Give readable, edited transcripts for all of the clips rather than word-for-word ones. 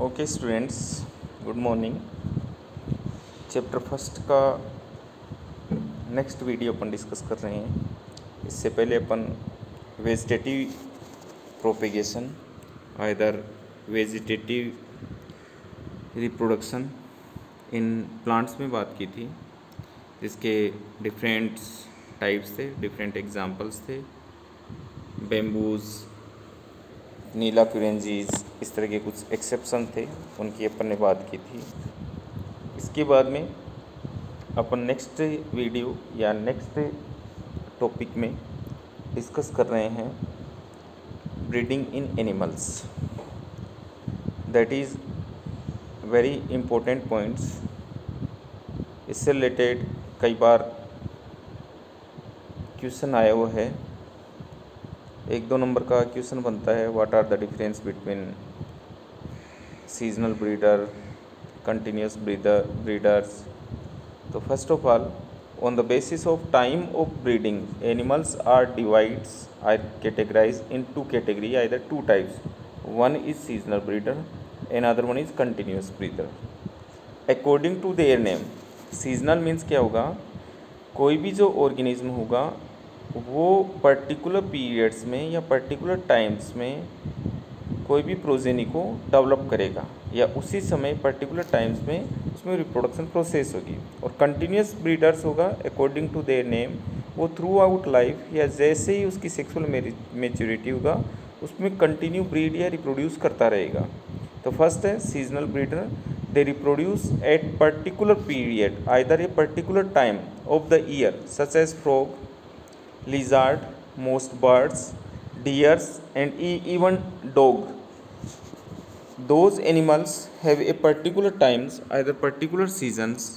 Okay students, good morning. Chapter first का next video अपन discuss कर रहे हैं। इससे पहले अपन vegetative propagation either vegetative reproduction in plants में बात की थी, जिसके डिफरेंट टाइप्स थे, डिफरेंट एग्जांपल्स थे। बेम्बूज, नीला क्यूरेंजीज, इस तरह के कुछ एक्सेप्शन थे, उनकी अपन ने बात की थी। इसके बाद में अपन नेक्स्ट वीडियो या नेक्स्ट टॉपिक में डिस्कस कर रहे हैं breeding in animals. That is very important points. इससे रिलेटेड कई बार क्वेश्चन आया हुआ है। 1-2 नंबर का क्वेश्चन बनता है, what are the difference between seasonal breeder, continuous breeders. तो first of all, on the basis of time of breeding animals are categorized in two category, either two types. One is seasonal breeder, another one is continuous breeder. According to their name, seasonal means क्या होगा, कोई भी जो organism होगा वो particular periods में या particular times में कोई भी प्रोजेनी को डेवलप करेगा या उसी समय पर्टिकुलर टाइम्स में उसमें रिप्रोडक्शन प्रोसेस होगी। और कंटिन्यूस ब्रीडर्स होगा, अकॉर्डिंग टू देयर नेम, वो थ्रू आउट लाइफ या जैसे ही उसकी सेक्सुअल मेच्योरिटी होगा उसमें कंटिन्यू ब्रीड या रिप्रोड्यूस करता रहेगा। तो फर्स्ट है seasonal breeder, they reproduce at particular period either a particular time of the year, such as frog, lizard, most birds, deers and even dog. Those animals have a particular times, either particular seasons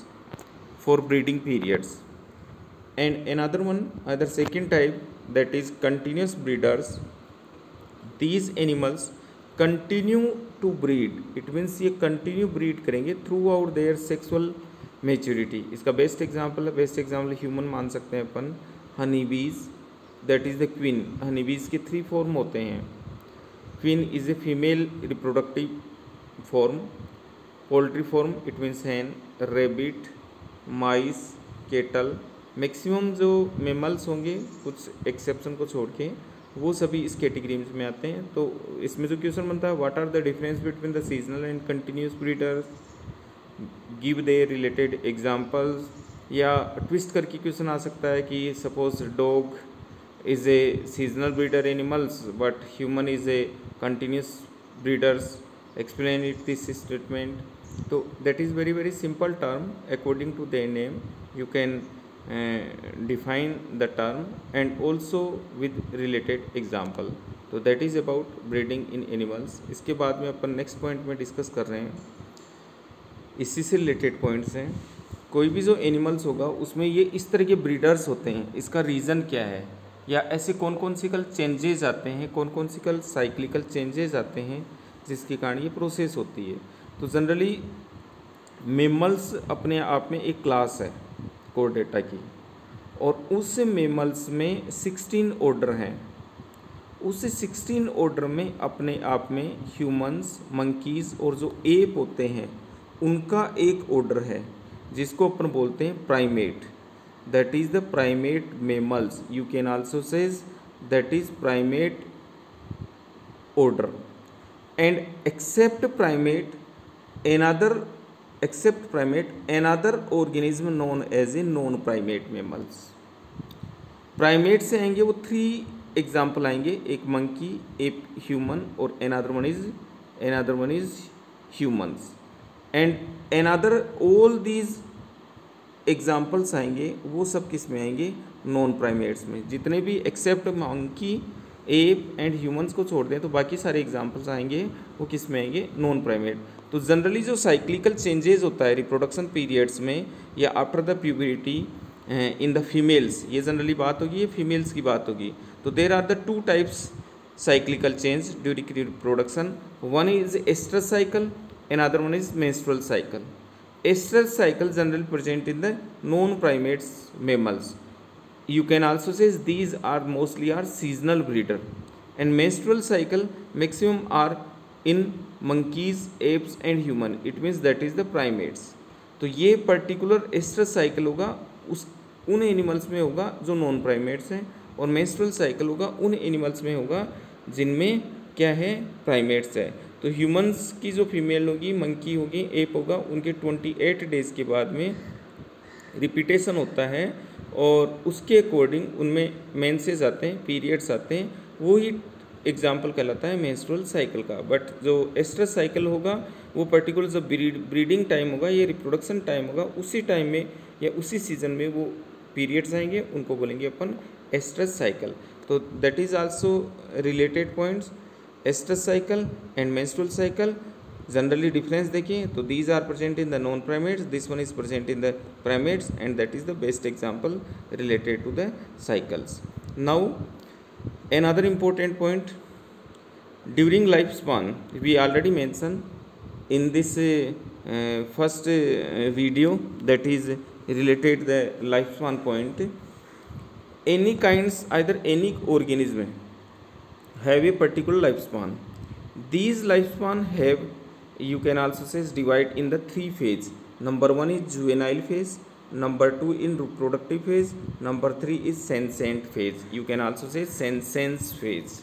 for breeding periods. And another one, either second type, that is continuous breeders. These animals continue to breed. It means ये continue breed करेंगे throughout their sexual maturity. इसका best example human मान सकते हैं अपन, honey bees, that is the queen. Honey bees के 3 form होते हैं। Queen is a female reproductive form, poultry farm it means hen, rabbit, mice, cattle. Maximum जो mammals होंगे कुछ एक्सेप्शन को छोड़ के वो सभी इस कैटेगरी में आते हैं। तो इसमें जो क्वेश्चन बनता है, what are the difference between the seasonal and continuous breeders, give their related examples. या ट्विस्ट करके क्वेश्चन आ सकता है कि suppose dog is a seasonal breeder animals but human is a continuous breeders, explain it this statement. तो that is very very simple term, according to their name you can define the term and also with related example. तो that is about breeding in animals. इसके बाद में अपन next point में discuss कर रहे हैं, इसी से रिलेटेड पॉइंट्स हैं। कोई भी जो एनिमल्स होगा उसमें ये इस तरह के ब्रीडर्स होते हैं, इसका रीज़न क्या है, या ऐसे कौन कौन सी कल चेंजेज आते हैं, कौन कौन सी कल साइक्लिकल चेंजेज आते हैं जिसके कारण ये प्रोसेस होती है। तो जनरली मेमल्स अपने आप में एक क्लास है कोर्डेटा की, और उस मेमल्स में 16 ऑर्डर हैं। उस 16 ऑर्डर में अपने आप में ह्यूमंस, मंकीज़ और जो एप होते हैं उनका एक ऑर्डर है जिसको अपन बोलते हैं primate. That is the primate mammals, you can also says that is primate order. And except primate another organism known as a non primate mammals। Primate से आएंगे वो 3 एग्जाम्पल आएंगे, एक मंकी, एक ह्यूमन और another one is humans। And another all these examples आएंगे वो सब किस में आएंगे, नॉन प्राइमेट्स में। जितने भी except monkey, ape and humans को छोड़ दें तो बाकी सारे एग्जाम्पल्स आएंगे वो किस में आएंगे, नॉन प्राइमेट। तो जनरली जो साइक्लिकल चेंजेस होता है रिप्रोडक्शन पीरियड्स में या after the puberty in the females, ये जनरली बात होगी, ये फीमेल्स की बात होगी। तो there are the 2 types cyclical change during reproduction. One is estrous cycle, another one is menstrual cycle. Estrous cycle generally present in the non-primates mammals. You can also say these are mostly seasonal breeder, and menstrual cycle maximum are in monkeys, apps and human, it means that is the primates. तो ये particular oestrus cycle होगा उस उन animals में होगा जो non primates हैं, और मेंस्ट्रुअल साइकिल होगा उन एनिमल्स में होगा जिनमें क्या है, प्राइमेट्स है। तो ह्यूमंस की जो फीमेल होगी, मंकी होगी, एप होगा, उनके 28 डेज के बाद में रिपीटेशन होता है, और उसके अकॉर्डिंग उनमें मेंसेस आते हैं, पीरियड्स आते हैं, वो ही एग्जाम्पल कहलाता है मेंस्ट्रुअल साइकिल का। बट जो एस्ट्रस साइकिल होगा वो पर्टिकुलर जब ब्रीडिंग टाइम होगा या रिप्रोडक्शन टाइम होगा, उसी टाइम में या उसी सीजन में वो पीरियड्स आएंगे, उनको बोलेंगे अपन एस्ट्रस साइकिल। तो that is also related points, oestrus cycle and menstrual cycle. Generally difference देखिए तो these are present in the non primates, this one is present in the primates, and that is the best example related to the cycles. Now another important point, during lifespan, we already mentioned in this first video, that is related the lifespan point. Any kinds, either any organism have a particular lifespan. These lifespan have, you can also say, divide in the three phase. Number one is juvenile phase, number two in reproductive phase, number three is senescent phase, you can also say senescence phase.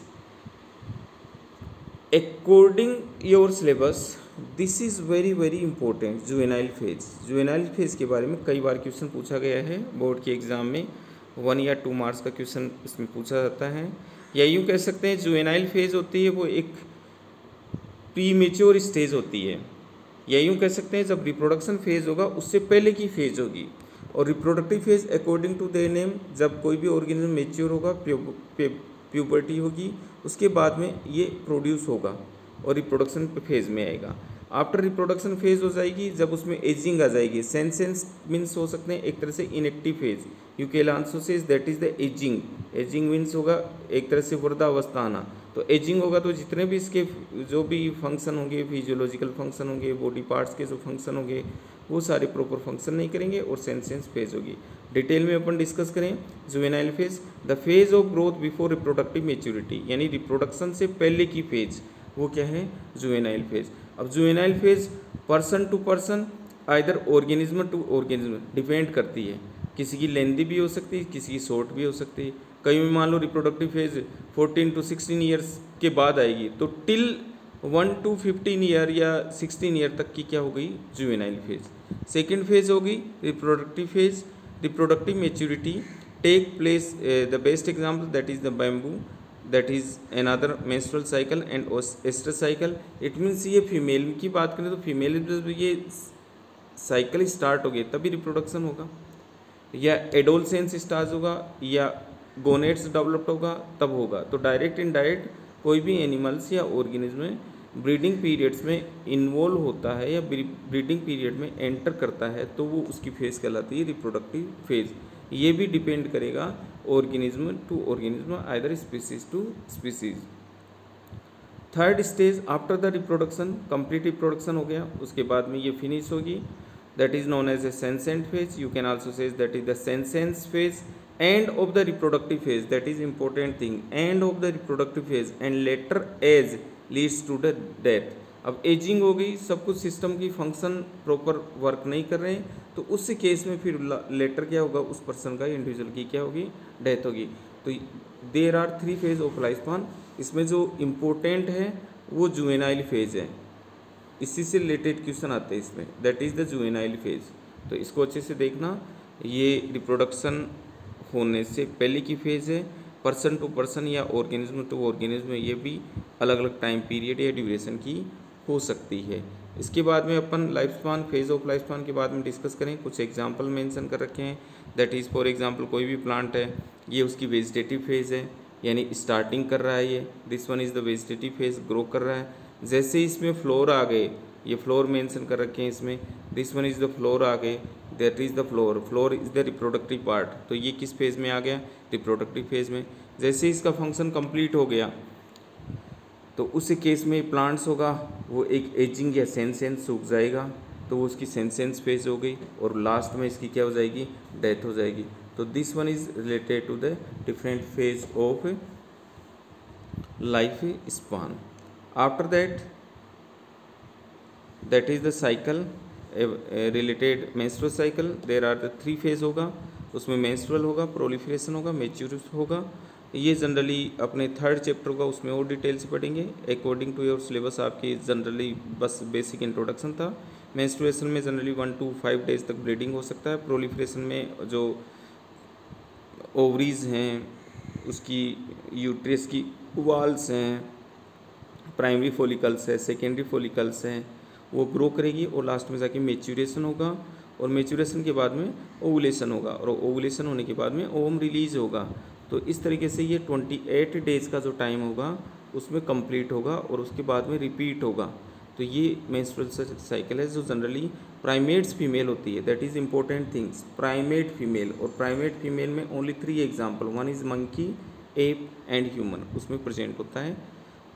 According your syllabus, this is very very important, juvenile phase. juvenile phase के बारे में कई बार question पूछा गया है board के exam में, 1 या 2 मार्क्स का क्वेश्चन इसमें पूछा जाता है। या यूँ कह सकते हैं जुवेनाइल फेज होती है वो एक प्री मेच्योर स्टेज होती है, या यूँ कह सकते हैं जब रिप्रोडक्शन फेज होगा उससे पहले की फेज होगी। और reproductive phase according to their name, जब कोई भी ऑर्गेनिज्म मेच्योर होगा, प्यूबर्टी होगी, उसके बाद में ये प्रोड्यूस होगा और रिप्रोडक्शन फेज में आएगा। आफ्टर रिप्रोडक्शन फेज हो जाएगी जब उसमें एजिंग आ जाएगी। सेंसेंस मीन्स हो सकते हैं एक तरह से inactive phase, you can also say that is the ageing. Ageing means होगा एक तरह से वृद्धावस्था आना। तो एजिंग होगा तो जितने भी इसके जो भी फंक्शन होंगे, फिजियोलॉजिकल फंक्शन होंगे, बॉडी पार्ट्स के जो फंक्शन होंगे, वो सारे प्रॉपर फंक्शन नहीं करेंगे और सेंसेंस फेज होगी। डिटेल में अपन डिस्कस करें juvenile phase, the phase of growth before reproductive maturity, यानी रिप्रोडक्शन से पहले की फेज, वो क्या है, जुवेनाइल फेज। अब juvenile phase person to person, either organism to organism depend करती है, किसी की लेंथी भी हो सकती है, किसी की शॉर्ट भी हो सकती है। कहीं भी मान लो रिप्रोडक्टिव फेज 14 to 16 ईयर्स के बाद आएगी, तो टिल 1 to 15 ईयर या 16 ईयर तक की क्या हो गई, जुवेनाइल फेज। सेकेंड फेज होगी reproductive phase, reproductive maturity take place, the best example that is the bamboo, that is another menstrual cycle and oestrus cycle. It means ये female की बात करें तो फीमेल ये साइकिल स्टार्ट हो गई तभी रिप्रोडक्शन होगा, या एडोलसेंस स्टार्ट होगा, या गोनेट्स डेवलप्ड होगा तब होगा। तो डायरेक्ट इनडायरेक्ट कोई भी एनिमल्स या ऑर्गेनिज्म ब्रीडिंग पीरियड्स में इन्वॉल्व होता है या ब्रीडिंग पीरियड में एंटर करता है तो वो उसकी फेज कहलाती है रिप्रोडक्टिव फेज। ये भी डिपेंड करेगा organism to organism, either species to species. Third stage after the reproduction, complete reproduction हो गया, उसके बाद में ये फिनिश होगी, that is known as a senescent phase, you can also say that is the senescence phase. End of the reproductive phase, that is important thing, end of the reproductive phase and later age leads to the death. अब ageing हो गई, सब कुछ system की function proper work नहीं कर रहे हैं, तो उस केस में फिर लेटर क्या होगा, उस पर्सन का इंडिविजुअल की क्या होगी, डेथ होगी। तो there are 3 phase of life span, इसमें जो इम्पोर्टेंट है वो जुवेनाइल फेज है, इसी से रिलेटेड क्वेश्चन आते हैं इसमें, that is the juvenile phase. तो इसको अच्छे से देखना, ये रिप्रोडक्शन होने से पहले की फेज है, पर्सन टू पर्सन या ऑर्गेनिज्म टू ऑर्गेनिज्म, ये भी अलग अलग टाइम पीरियड या ड्यूरेशन की हो सकती है। इसके बाद में अपन life span, phase of life span के बाद में डिस्कस करें। कुछ एग्जांपल मेंशन कर रखे हैं, दैट इज़ फॉर एग्जांपल कोई भी प्लांट है, ये उसकी वेजिटेटिव फेज है, यानी स्टार्टिंग कर रहा है, ये this one is the vegetative phase, grow कर रहा है। जैसे इसमें फ्लोर आ गए, ये फ्लोर मेंशन कर रखे हैं इसमें, this one is the flower आ गए, that is the flower, flower is the reproductive part. तो ये किस फेज में आ गया, रिप्रोडक्टिव फेज में। जैसे इसका फंक्शन कंप्लीट हो गया तो उस केस में प्लांट्स होगा वो एक एजिंग या सेंसेंस सूख जाएगा, तो वो उसकी सेंसेंस फेज हो गई, और लास्ट में इसकी क्या हो जाएगी, डेथ हो जाएगी। तो this one is related to the different phase of life span. After that that is the cycle related menstrual cycle. There are the 3 phase होगा, उसमें मेंस्ट्रुअल होगा, प्रोलिफरेशन होगा, मैच्योर होगा। ये जनरली अपने 3rd चैप्टर का उसमें और डिटेल से पढ़ेंगे। अकॉर्डिंग टू योर सिलेबस आपकी जनरली बस बेसिक इंट्रोडक्शन था। मेंस्ट्रुएशन में जनरली 1 to 5 डेज तक ब्लीडिंग हो सकता है। प्रोलिफरेशन में जो ओवरीज हैं, उसकी यूट्रस की वाल्स हैं, प्राइमरी फॉलिकल्स है, सेकेंडरी फॉलिकल्स हैं, वो ग्रो करेगी और लास्ट में जाके मैच्यूरेशन होगा और मैच्यूरेशन के बाद में ओवुलेशन होगा और ओवुलेशन होने के बाद में ओवम रिलीज होगा। तो इस तरीके से ये 28 डेज का जो टाइम होगा उसमें कंप्लीट होगा और उसके बाद में रिपीट होगा। तो ये मेंस्ट्रुअल साइकिल है जो जनरली प्राइमेट्स फीमेल होती है। That is important things, primate female. और प्राइमेट फीमेल में only 3 example, 1 is monkey, ape and human, उसमें प्रेजेंट होता है।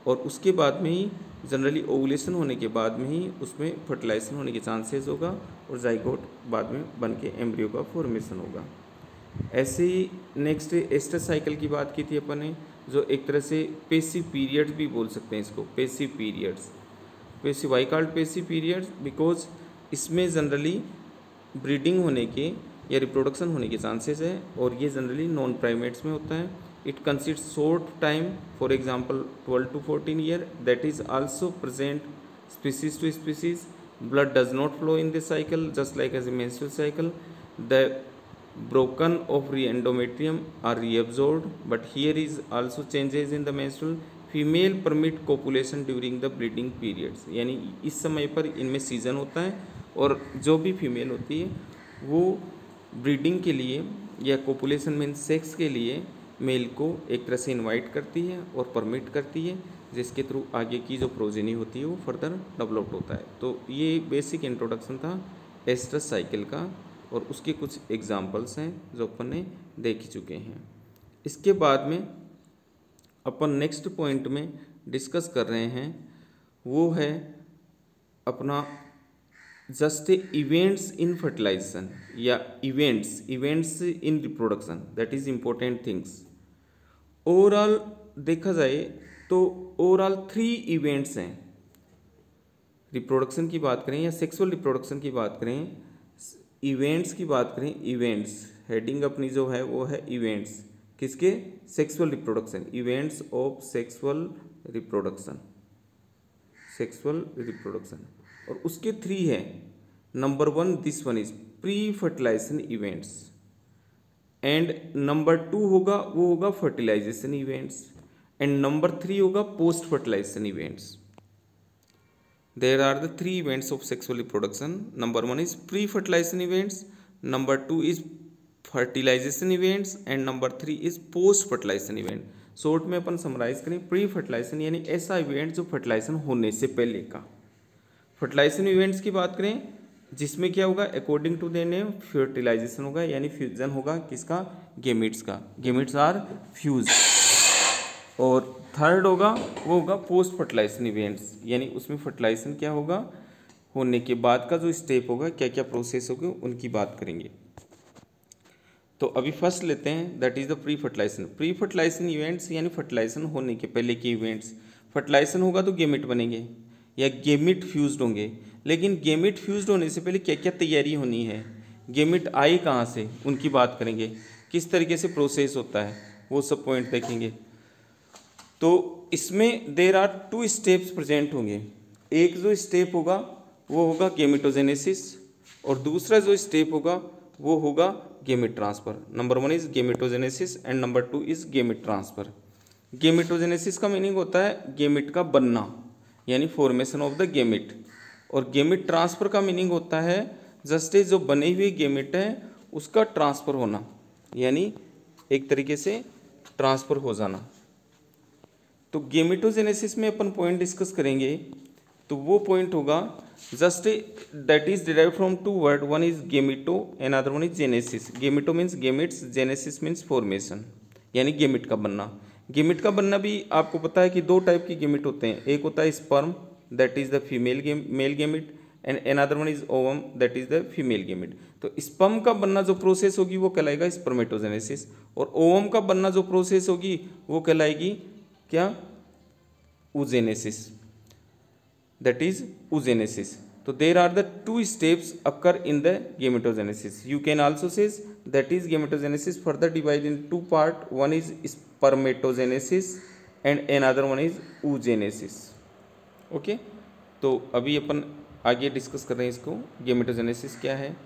और उसके बाद में ही जनरली ओवुलेशन होने के बाद में ही उसमें फर्टिलाइजेशन होने के चांसेस होगा और जाइगोट बाद में बन के एम्ब्रियो का फॉर्मेशन होगा। ऐसे ही नेक्स्ट एस्टर साइकिल की बात की थी अपन ने, जो एक तरह से पेसिव पीरियड्स भी बोल सकते हैं इसको, passive periods. Passive why called passive periods because इसमें जनरली ब्रीडिंग होने के या रिप्रोडक्शन होने के चांसेस है और ये जनरली नॉन प्राइमेट्स में होता है। It consist short time, for example 12 to 14 year. That is also present species to species. Blood does not flow in this cycle just like as a menstrual cycle. The broken ovary endometrium are reabsorbed, but here is also changes in the menstrual. Female permit copulation during the breeding periods, यानी इस समय पर इनमें season होता है और जो भी फीमेल होती है वो ब्रीडिंग के लिए या कोपुलेशन मीन सेक्स के लिए मेल को एक तरह से इनवाइट करती है और परमिट करती है, जिसके थ्रू आगे की जो प्रोजेनी होती है वो फर्दर डेवलप्ड होता है। तो ये बेसिक इंट्रोडक्शन था एस्ट्रस साइकिल का और उसके कुछ एग्जाम्पल्स हैं जो अपन ने देख ही चुके हैं। इसके बाद में अपन नेक्स्ट पॉइंट में डिस्कस कर रहे हैं वो है अपना जस्ट इवेंट्स इन फर्टिलाइजेशन या events in reproduction. That is important things. Overall देखा जाए तो ओवरऑल 3 इवेंट्स हैं। रिप्रोडक्शन की बात करें या सेक्सुअल रिप्रोडक्शन की बात करें, इवेंट्स की बात करें, इवेंट्स हेडिंग अपनी जो है वो है इवेंट्स किसके, sexual reproduction, events of sexual reproduction, sexual reproduction. और उसके 3 है। Number 1 this one is pre fertilisation events and number 2 होगा वो होगा फर्टिलाइजेशन इवेंट्स एंड नंबर 3 होगा post fertilisation events. There are the 3 events of sexual reproduction. Number 1 is pre-fertilization events, number 2 is fertilization events and number 3 is post-fertilization event. Short में अपन summarise करें, pre fertilisation यानी ऐसा event जो fertilisation होने से पहले का। फर्टिलाइजेशन इवेंट्स की बात करें जिसमें क्या होगा, according to the name fertilisation होगा यानी फ्यूजन होगा किसका, गेमिट्स का, गेमिट्स आर फ्यूज। और थर्ड होगा वो होगा पोस्ट फर्टिलाइजेशन इवेंट्स, यानी उसमें फर्टिलाइजेशन क्या होगा, होने के बाद का जो स्टेप होगा, क्या क्या प्रोसेस होगा उनकी बात करेंगे। तो अभी फर्स्ट लेते हैं, that is the pre fertilisation. Pre fertilisation events यानी फर्टिलाइजेशन होने के पहले के इवेंट्स। फर्टिलाइजेशन होगा तो गेमिट बनेंगे या गेमिट फ्यूज्ड होंगे, लेकिन गेमिट फ्यूज्ड होने से पहले क्या क्या तैयारी होनी है, गेमिट आए कहाँ से, उनकी बात करेंगे, किस तरीके से प्रोसेस होता है, वो सब पॉइंट देखेंगे। तो इसमें देर आर 2 स्टेप्स प्रेजेंट होंगे। एक जो स्टेप होगा वो होगा गेमेटोजेनेसिस और दूसरा जो स्टेप होगा वो होगा gamete transfer. Number 1 is gametogenesis and number 2 is gamete transfer. Gametogenesis का मीनिंग होता है गेमेट का बनना यानी फॉर्मेशन ऑफ द गेमेट, और गेमेट ट्रांसफर का मीनिंग होता है जस्ट जो बने हुए गेमेट है उसका ट्रांसफर होना, यानी एक तरीके से ट्रांसफर हो जाना। तो गेमेटोजेनेसिस में अपन पॉइंट डिस्कस करेंगे तो वो पॉइंट होगा just that is derive from 2 word, one is गेमिटो and other one is genesis. गेमिटो means gametes, genesis means formation यानी गेमिट का बनना। गेमिट का बनना भी आपको पता है कि 2 टाइप के गेमिट होते हैं, एक होता है sperm that is the male gamete and another one is ovum that is the female gamete. तो स्पर्म का बनना जो प्रोसेस होगी वो कहलाएगा स्पर्मेटोजेनेसिस और ओवम का बनना जो प्रोसेस होगी वो कहलाएगी क्या, ऊजेनेसिस, दैट इज ऊजेनेसिस। तो there are the two steps occur in the gametogenesis. You can also says that is gametogenesis further divide in two part. One is spermatogenesis and another one is oogenesis. Okay, तो अभी अपन आगे discuss कर रहे हैं इसको, gametogenesis क्या है.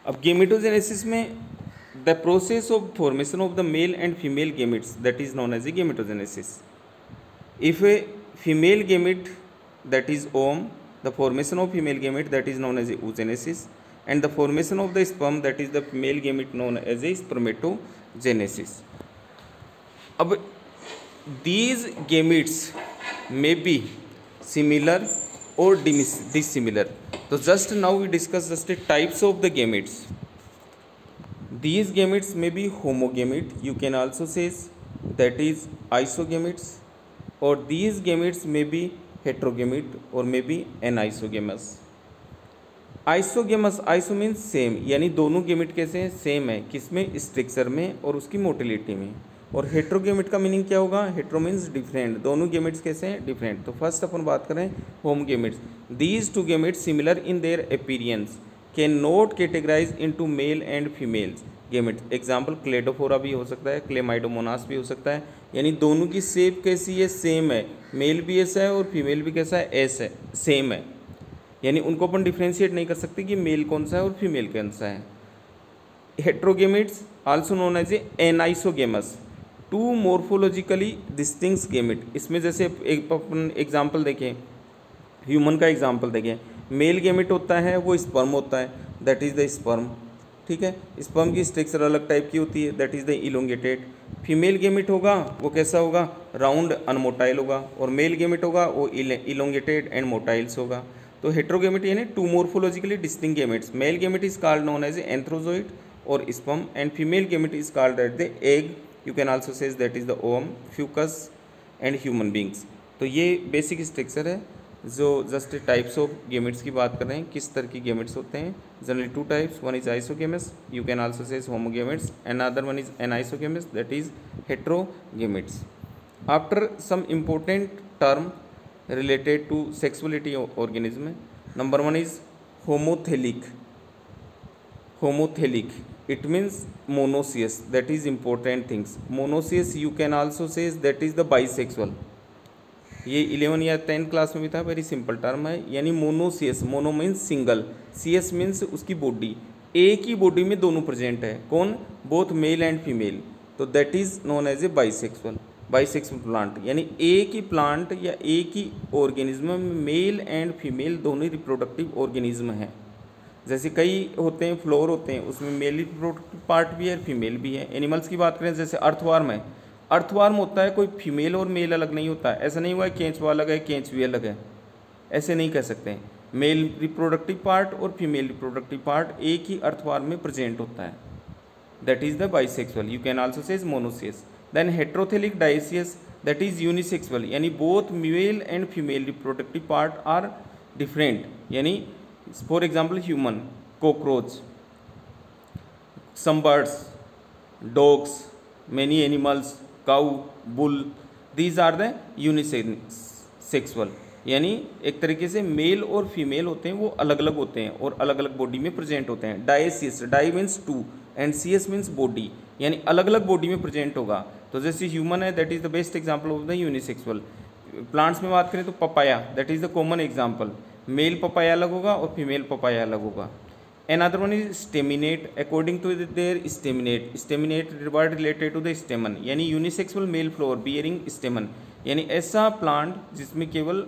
अब गेमेटोजेनेसिस में the process of formation of the male and female gametes that is known as a gametogenesis. If a female gamete that is ovum, the formation of female gamete that is known as a oogenesis, and the formation of the sperm that is the male gamete known as a spermatogenesis. अब these gametes may be similar or dissimilar. So just now we discuss just the types of the gametes. These gametes may be homogamete, you can also say that is isogametes, or these gametes may be हेट्रोगेमिट और may be anisogamous. Isogamous, iso means same, यानी दोनों gamete कैसे हैं, same है, किसमें, structure में और उसकी मोटिलिटी में. और हेट्रोगेमिट का मीनिंग क्या होगा, हेट्रो मीन्स डिफरेंट, दोनों गेमिट्स कैसे हैं, डिफरेंट. तो फर्स्ट अपन बात करें homo gametes. These two gametes similar in their appearance can not categorise into male and females gamete. Example Cladophora भी हो सकता है, क्लेमाइडोमोनास भी हो सकता है, यानी दोनों की शेप कैसी है, सेम है, मेल भी ऐसा है और फीमेल भी कैसा है, ऐसा है, सेम है, यानी उनको अपन डिफ्रेंशिएट नहीं कर सकते कि मेल कौन सा है और फीमेल कौन सा है. Heterogametes also known as a anisogamous, two morphologically distinct gamete. इसमें जैसे एक अपन एग्जाम्पल देखें, ह्यूमन का एग्जाम्पल देखें, मेल गेमिट होता है वो स्पर्म होता है, दैट इज़ द स्पर्म, ठीक है. स्पर्म की स्ट्रक्चर अलग टाइप की होती है, that is the elongated. Female gamete होगा वो कैसा होगा, राउंड अनमोटाइल होगा, और मेल गेमिट होगा वो इलोंगेटेड एंड मोटाइल्स होगा. तो हेट्रोगेमिट यानी two morphologically distinct gametes. Male gamete is called known as antherozoid और sperm, and female gamete is called at the egg. You can also says that is the ovum, fucus and human beings. तो ये basic structure है जो just types of gametes की बात कर रहे हैं, किस तरह की गेमिट्स होते हैं. Generally two types, one is isogamous, you can also say homogametes, and other one is anisogamous that is heterogametes. After some important term related to sexuality of organism, number one is homothelic. Homothelic, it means monoecious, that is important things. Monoecious you can also say that is the bisexual. ये 11 या 10 class में भी था, very simple term है, यानी monoecious, mono means single, cious means उसकी body, एक ही बॉडी में दोनों प्रेजेंट है, कौन, बोथ मेल एंड फीमेल, तो that is known as a bisexual. Bisexual plant यानी एक ही प्लांट या एक ही ऑर्गेनिज्म में मेल एंड फीमेल दोनों रिप्रोडक्टिव ऑर्गेनिज्म हैं. जैसे कई होते हैं, फ्लोर होते हैं, उसमें मेल रिप्रोडक्टिव पार्ट भी है, फीमेल भी है. एनिमल्स की बात करें, जैसे अर्थवार्म है, अर्थवार्म होता है, कोई फीमेल और मेल अलग नहीं होता है, ऐसा नहीं हुआ है केंचुआ अलग है, केंचुई अलग है, ऐसे नहीं कह सकते. मेल रिप्रोडक्टिव पार्ट और फीमेल रिप्रोडक्टिव पार्ट एक ही अर्थवार्म में प्रेजेंट होता है, that is the bisexual. You can also say monoecious. Then heterothallic dioecious, that is unisexual, यानी both male and female reproductive part are different, यानी for example human, cockroach, some birds, dogs, many animals, cow, bull, these are the unisexual, यानी एक तरीके से mail और female होते हैं, वो अलग अलग होते हैं और अलग अलग बॉडी में प्रेजेंट होते हैं. Dioecious, di means two and cious means body, यानी अलग अलग बॉडी में प्रेजेंट होगा. तो जैसे ह्यूमन है, that is the best example of the unisexual. Plants में बात करें तो papaya, that is the common example, male papaya अलग होगा और फीमेल पपाया अलग होगा. Another one is staminate. According to their staminate word related to the stamen, यानी unisexual male flower bearing stamen, यानी ऐसा प्लांट जिसमें केवल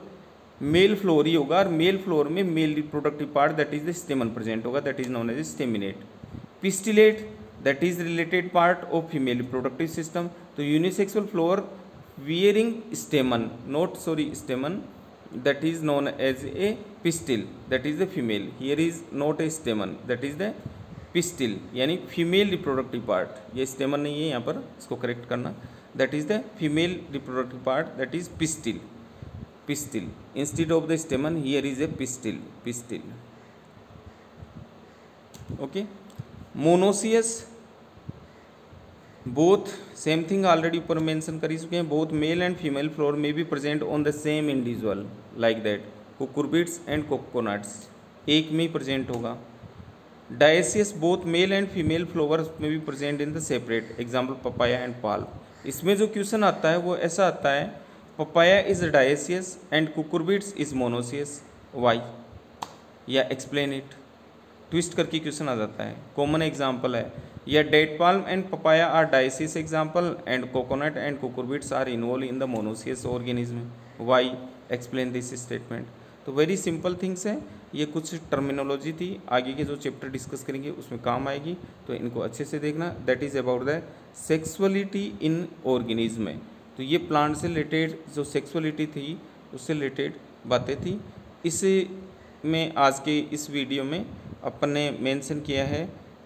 मेल फ्लोर ही होगा और मेल फ्लोर में male reproductive part that is the stamen present होगा, that is known as staminate. Pistillate, that is related part of female reproductive system. तो unisexual flower bearing stamen, not sorry stamen, that is known as a pistil, that is the female. Here is not a stamen, that is the pistil, यानी female reproductive part. ये stamen नहीं है यहाँ पर, इसको correct करना. That is the female reproductive part, that is pistil. Pistil instead of the stamen, here is a pistil. Pistil. Okay. Monoecious, both same thing already ऊपर mention कर ही चुके हैं. Both male and female flower में be present on the same individual, like that. Cucurbits and coconuts एक में ही present होगा। Dioecious both male and female flowers में भी present in the separate, example papaya and palm. इसमें जो question आता है वो ऐसा आता है, papaya is dioecious and cucurbits is monoecious, why, या एक्सप्लेन इट। ट्विस्ट करके क्वेश्चन आ जाता है। कॉमन एग्जाम्पल है, या date palm and papaya are dioecious example and coconut and cucurbits are involve in the monoecious organism, why, explain this statement. तो very simple things है, ये कुछ टर्मिनोलॉजी थी, आगे के जो चैप्टर डिस्कस करेंगे उसमें काम आएगी, तो इनको अच्छे से देखना। That is about the sexuality in organism में। तो ये प्लांट से रिलेटेड जो सेक्सुअलिटी थी उससे रिलेटेड बातें थी। इस में आज के इस वीडियो में अपन ने मेंशन किया है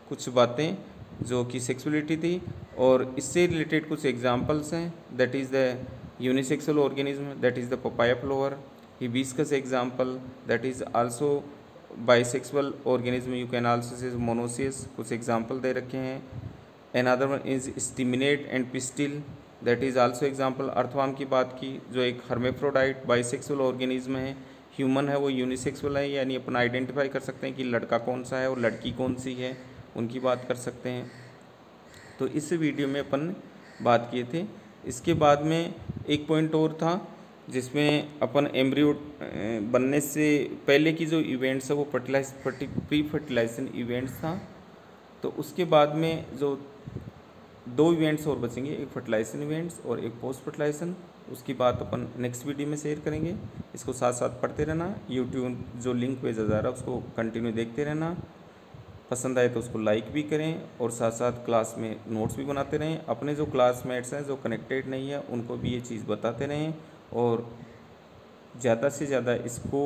कुछ बातें जो कि सेक्सुअलिटी थी, और इससे रिलेटेड कुछ एग्जांपल्स हैं। That is the unisexual organism, that is the papaya flower, hibiscus example, that is also bisexual organism, you can also say monoecious, कुछ एग्जाम्पल दे रखे हैं। another one is staminate and pistil, that is also example। अर्थवाम की बात की जो एक hermaphrodite bisexual organism है, human है वो यूनिसेक्सुअल है, यानी अपन आइडेंटिफाई कर सकते हैं कि लड़का कौन सा है और लड़की कौन सी है, उनकी बात कर सकते हैं। तो इस वीडियो में अपन बात किए थे। इसके बाद में एक पॉइंट और था जिसमें अपन एम्ब्रियो बनने से पहले की जो इवेंट्स है वो प्री फर्टिलाइजेशन इवेंट्स था। तो उसके बाद में जो दो इवेंट्स और बचेंगे, एक फर्टिलाइजेशन इवेंट्स और एक पोस्ट फर्टिलाइजेशन, उसकी बात अपन नेक्स्ट वीडियो में शेयर करेंगे। इसको साथ साथ पढ़ते रहना, यूट्यूब जो लिंक भेजा जा रहा है उसको कंटिन्यू देखते रहना। पसंद आए तो उसको लाइक भी करें और साथ साथ क्लास में नोट्स भी बनाते रहें। अपने जो क्लासमेट्स हैं जो कनेक्टेड नहीं है उनको भी ये चीज़ बताते रहें, और ज़्यादा से ज़्यादा इसको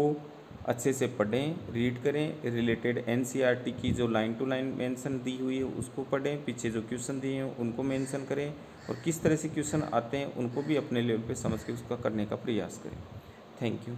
अच्छे से पढ़ें, रीड करें। रिलेटेड एनसीईआरटी की जो लाइन टू लाइन मेंशन दी हुई है उसको पढ़ें, पीछे जो क्वेश्चन दिए हैं उनको मेंशन करें, और किस तरह से क्वेश्चन आते हैं उनको भी अपने लेवल पे समझ के उसका करने का प्रयास करें। Thank you.